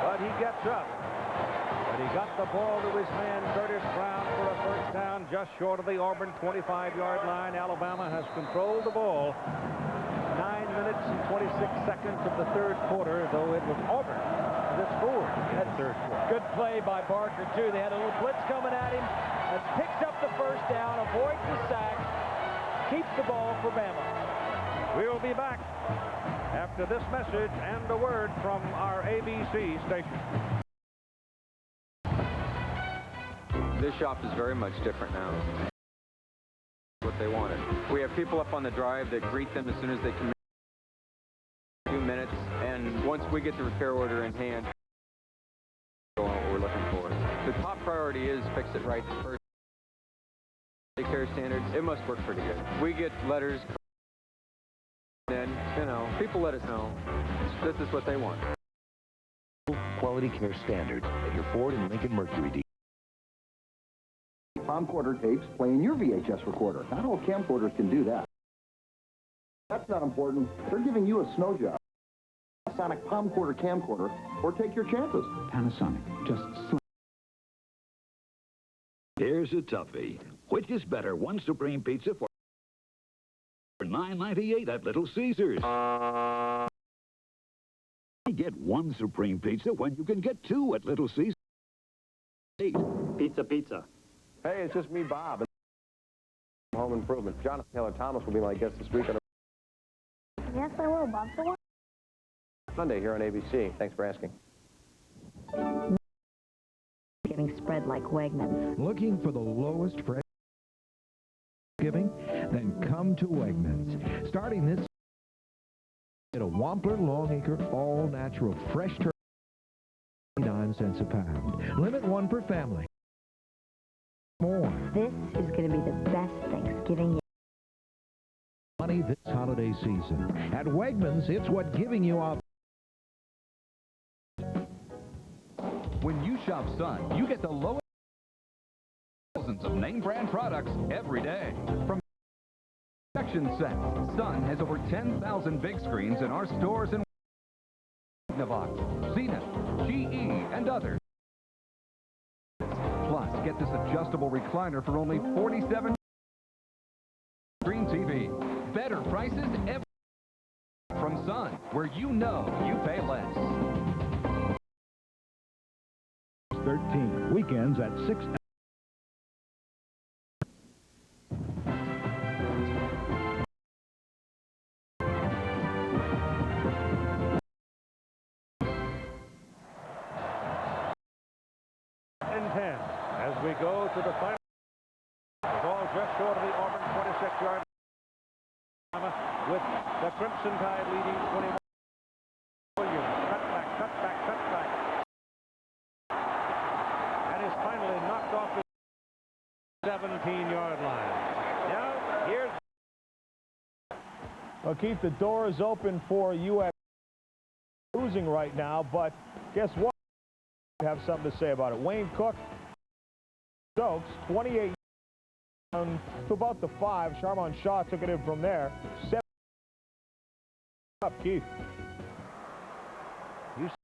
but he gets up. But he got the ball to his man, Curtis Brown, for a 1st down just short of the Auburn 25-yard line. Alabama has controlled the ball. 9 minutes and 26 seconds of the 3rd quarter, though it was Auburn that scored in the 3rd quarter. Good play by Barker, too. They had a little blitz coming at him. And picks up the 1st down, avoids the sack, keeps the ball for Bama. We'll be back after this message and a word from our ABC station. This shop is very much different now. What they wanted. We have people up on the drive that greet them as soon as they come in. A few minutes, and once we get the repair order in hand, what we're looking for. The top priority is fix it right first. Take care standards. It must work pretty good. We get letters. Then, you know, people let us know this is what they want. Quality care standards at your Ford and Lincoln Mercury dealers. Camcorder tapes play in your VHS recorder. Not all camcorders can do that. That's not important. They're giving you a snow job. Panasonic Palmcorder camcorder, or take your chances. Panasonic, just Here's a toughie. Which is better, one Supreme Pizza for $9.98 at Little Caesars? Get one Supreme Pizza when you can get 2 at Little Caesars. Pizza. Hey, it's just me, Bob. Home Improvement. Jonathan Taylor Thomas will be my guest this week on Yes, I will, Bob. So what? Sunday here on ABC. Thanks for asking. Giving spread like Wegmans. Looking for the lowest fresh giving? Then come to Wegmans. Starting this, get a Wampler Longacre all-natural fresh turkey, 99 cents a pound. Limit 1 per family. More. This is going to be the best Thanksgiving yet. Money this holiday season. At Wegmans, it's what giving you off. When you shop Sun, you get the lowest thousands of name brand products every day. From protection sets, Sun has over 10,000 big screens in our stores in Magnavox, Zenith, GE, and others. Plus, get this adjustable recliner for only $47. Screen TV. Better prices ever from Sun, where you know you pay less. 13 weekends at 6. And 10 as we go to the final. The ball just short of the Auburn 26-yard line with the Crimson Tide leading 21. Williams, cut back. And is finally knocked off the 17-yard line. Now, here's... Well, Keith, the door is open for UF losing right now, but guess what? Have something to say about it. Wayne Cook Stokes, 28 down to about the 5. Sharman Shaw took it in from there. 7 up, Keith. You saw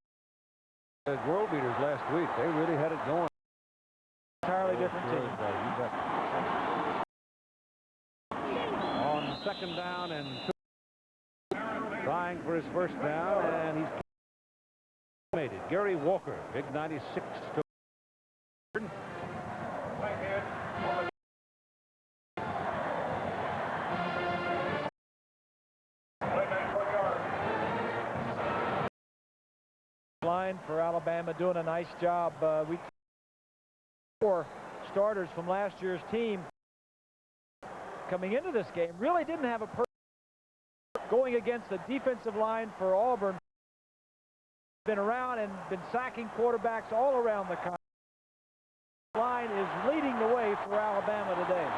the world beaters last week. They really had it going. Entirely different team. You bet. On second down and 2. Trying for his first down, and he's made it. Gary Walker, big 96. Line for Alabama doing a nice job. We 4 starters from last year's team coming into this game really didn't have a going against the defensive line for Auburn. Been around and been sacking quarterbacks all around the country. Line is leading the way for Alabama today.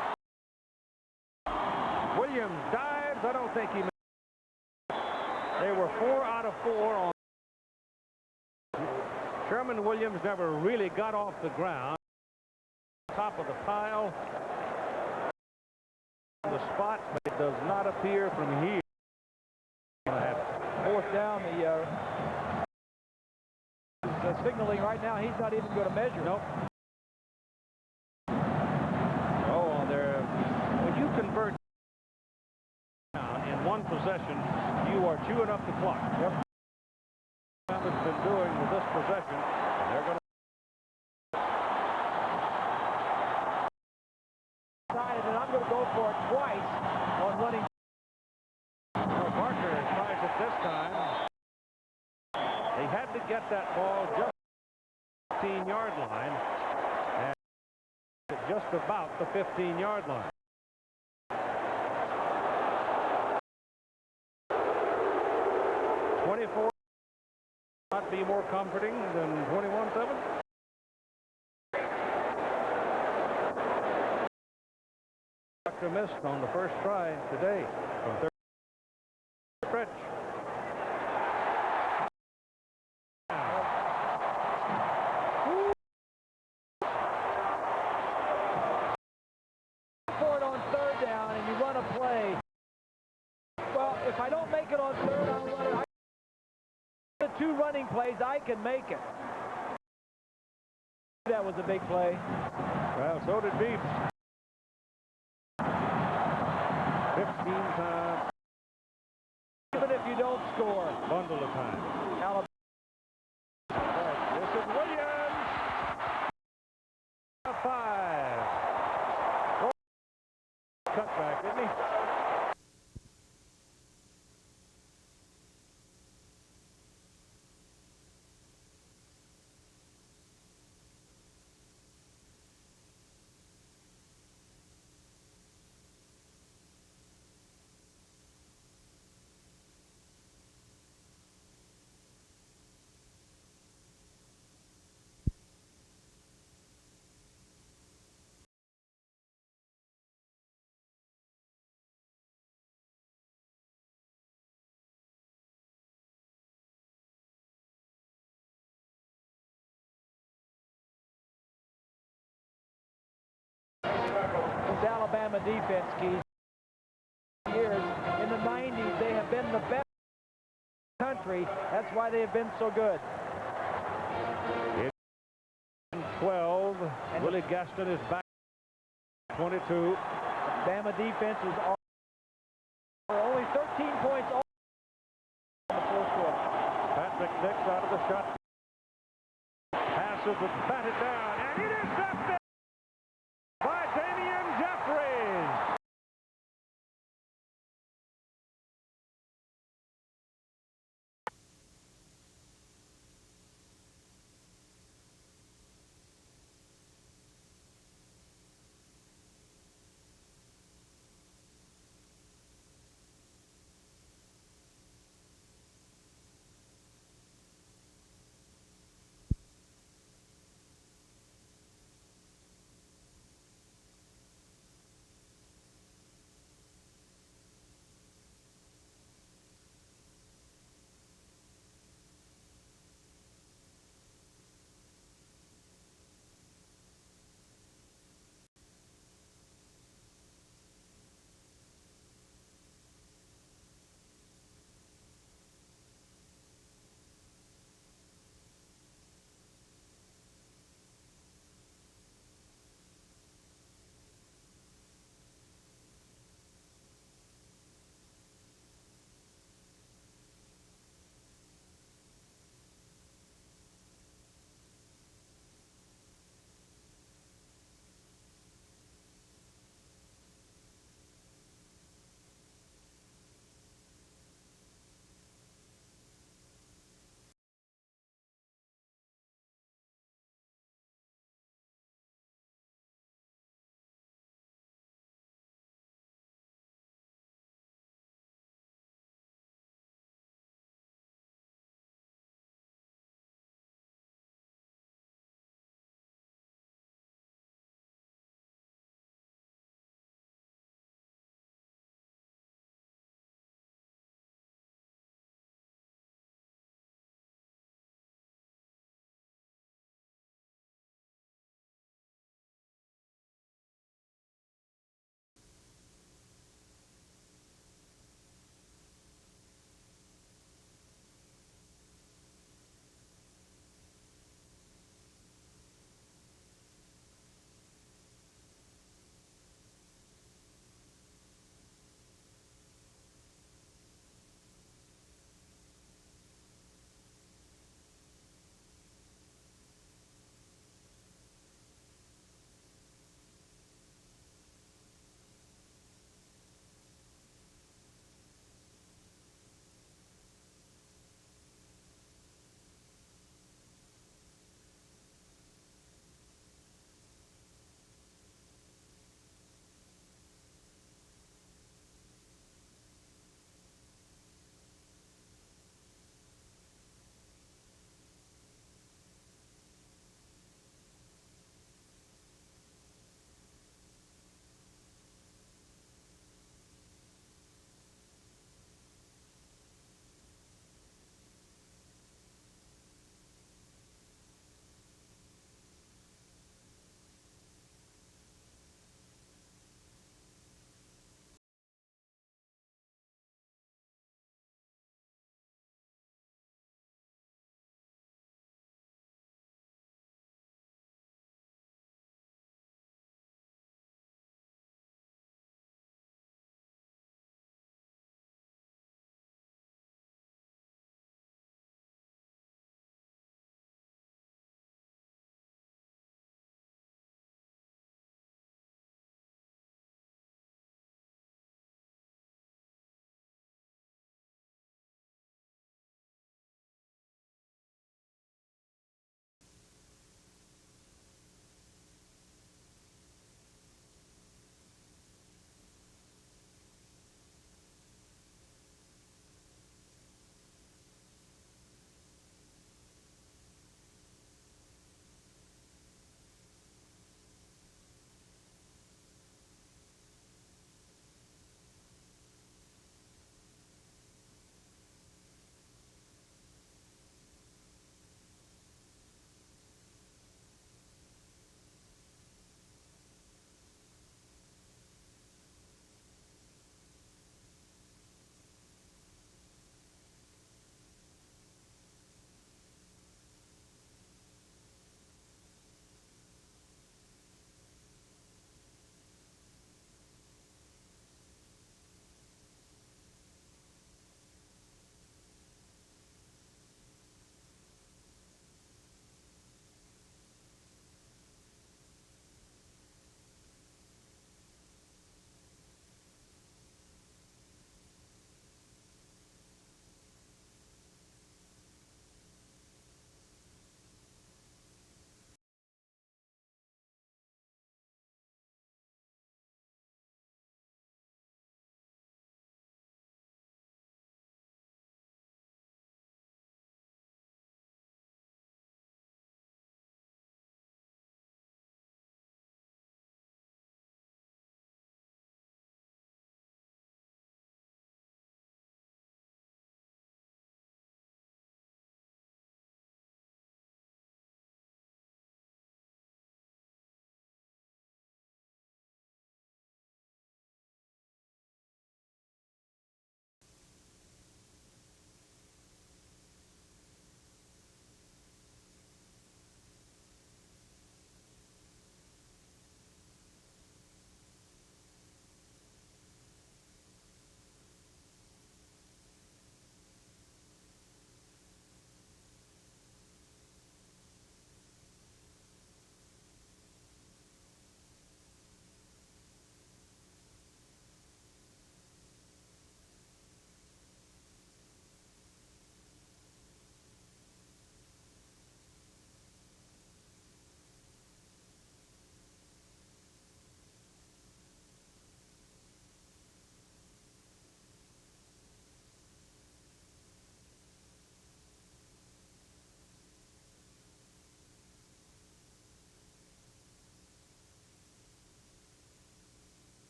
Williams dives. I don't think he made it. They were 4 out of 4 on. Sherman Williams never really got off the ground. Top of the pile. The spot, but it does not appear from here. Fourth down, the signaling right now, he's not even going to measure. Nope. Oh, there. When you convert in one possession, you are chewing up the clock. Yep. Alabama's been doing with this possession. They're going to decided that I'm going to go for it twice on running. Well, Parker tries it this time. He had to get that ball just 15-yard line, and just about the 15-yard line. Not be more comforting than 21-7. Doctor missed on the first try today from third stretch. For it on third down and you run a play. Well, if I don't make it on third, I'll run it. The 2 running plays, I can make it. That was a big play. Well, so did Beeps. 15 times. Even if you don't score. Bundle of time. Alabama. Right. This is Williams. 5. Cutback, didn't he? This Alabama defense, Keith, years in the 90s, they have been the best in the country. That's why they have been so good. 12. And Willie Gaston is back. 22. Alabama defense is only 13 points off in the fourth quarter. Patrick Nix out of the shot. Passes it, batted down, and intercepted!